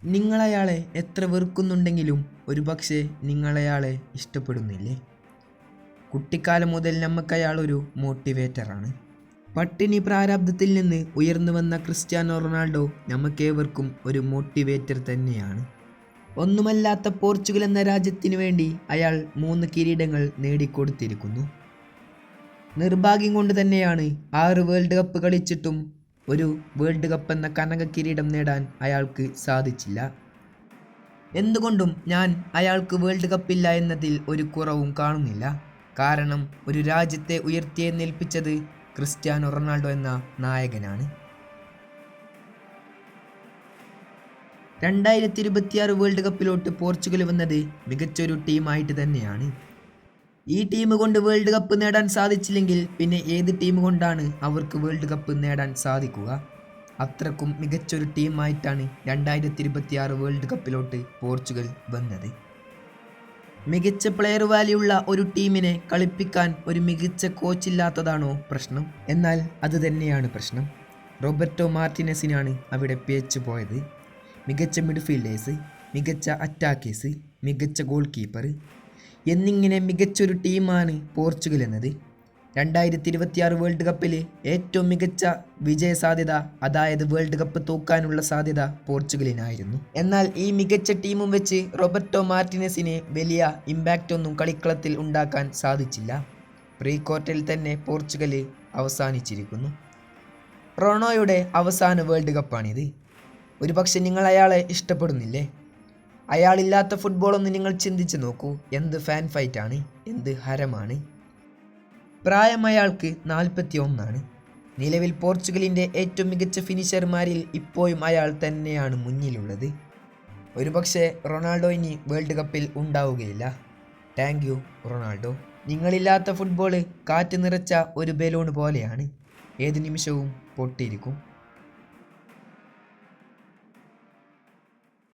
നിങ്ങളയാളെ എത്ര വെറുക്കുന്നുണ്ടെങ്കിലും ഒരുപക്ഷെ നിങ്ങളയാളെ ഇഷ്ടപ്പെടുന്നില്ലേ? കുട്ടിക്കാലം മുതൽ നമുക്കയാളൊരു മോട്ടിവേറ്ററാണ്. പട്ടിണി പ്രാരാബ്ധത്തിൽ നിന്ന് ഉയർന്നു വന്ന ക്രിസ്ത്യാനോ റൊണാൾഡോ നമുക്കേവർക്കും ഒരു മോട്ടിവേറ്റർ തന്നെയാണ്. ഒന്നുമല്ലാത്ത പോർച്ചുഗൽ എന്ന രാജ്യത്തിനു വേണ്ടി അയാൾ 3 കിരീടങ്ങൾ നേടിക്കൊടുത്തിരിക്കുന്നു. നിർഭാഗ്യം കൊണ്ട് തന്നെയാണ് 6 വേൾഡ് കപ്പ് കളിച്ചിട്ടും ഒരു വേൾഡ് കപ്പ് എന്ന കനക കിരീടം നേടാൻ അയാൾക്ക് സാധിച്ചില്ല. എന്തുകൊണ്ടും ഞാൻ അയാൾക്ക് വേൾഡ് കപ്പില്ല എന്നതിൽ ഒരു കുറവും കാണുന്നില്ല. കാരണം ഒരു രാജ്യത്തെ ഉയർത്തിയെഴുന്നേൽപ്പിച്ചത് ക്രിസ്ത്യാനോ റൊണാൾഡോ എന്ന നായകനാണ്. 2026 വേൾഡ് കപ്പിലോട്ട് പോർച്ചുഗൽ വന്നത് മികച്ചൊരു ടീമായിട്ട് തന്നെയാണ്. ഈ ടീം കൊണ്ട് വേൾഡ് കപ്പ് നേടാൻ സാധിച്ചില്ലെങ്കിൽ പിന്നെ ഏത് ടീം കൊണ്ടാണ് അവർക്ക് വേൾഡ് കപ്പ് നേടാൻ സാധിക്കുക? അത്രക്കും മികച്ചൊരു ടീമായിട്ടാണ് 2026 വേൾഡ് കപ്പിലോട്ട് പോർച്ചുഗൽ വന്നത്. മികച്ച പ്ലെയർ വാല്യുള്ള ഒരു ടീമിനെ കളിപ്പിക്കാൻ ഒരു മികച്ച കോച്ചില്ലാത്തതാണോ പ്രശ്നം? എന്നാൽ അത് തന്നെയാണ് പ്രശ്നം. റോബർട്ടോ മാർട്ടിനസിനാണ് അവിടെ പേച്ചു പോയത്. മികച്ച മിഡ്ഫീൽഡേഴ്സ്, മികച്ച അറ്റാക്കേഴ്സ്, മികച്ച ഗോൾ കീപ്പർ എന്നിങ്ങനെ മികച്ചൊരു ടീമാണ് പോർച്ചുഗൽ എന്നത്. 2026 വേൾഡ് കപ്പിൽ ഏറ്റവും മികച്ച വിജയ സാധ്യത, അതായത് വേൾഡ് കപ്പ് തൂക്കാനുള്ള സാധ്യത പോർച്ചുഗലിനായിരുന്നു. എന്നാൽ ഈ മികച്ച ടീമും വെച്ച് റോബർട്ടോ മാർട്ടിനസിന് വലിയ ഇമ്പാക്റ്റ് ഒന്നും കളിക്കളത്തിൽ ഉണ്ടാക്കാൻ സാധിച്ചില്ല. പ്രീ ക്വാർട്ടറിൽ തന്നെ പോർച്ചുഗൽ അവസാനിച്ചിരിക്കുന്നു. റോണോയുടെ അവസാന വേൾഡ് കപ്പാണിത്. ഒരുപക്ഷെ നിങ്ങൾ അയാളെ ഇഷ്ടപ്പെടുന്നില്ലേ? അയാളില്ലാത്ത ഫുട്ബോളൊന്ന് നിങ്ങൾ ചിന്തിച്ച് നോക്കൂ. എന്ത് ഫാൻ ഫൈറ്റാണ്, എന്ത് ഹരമാണ്. പ്രായം അയാൾക്ക് 41. നിലവിൽ പോർച്ചുഗലിൻ്റെ ഏറ്റവും മികച്ച ഫിനിഷർമാരിൽ ഇപ്പോഴും അയാൾ തന്നെയാണ് മുന്നിലുള്ളത്. ഒരുപക്ഷെ റൊണാൾഡോ ഇനി വേൾഡ് കപ്പിൽ ഉണ്ടാവുകയില്ല. Thank you Ronaldo. നിങ്ങളില്ലാത്ത ഫുട്ബോൾ കാറ്റ് നിറച്ച ഒരു ബലൂൺ പോലെയാണ്. ഏത് നിമിഷവും പൊട്ടിയിരിക്കും.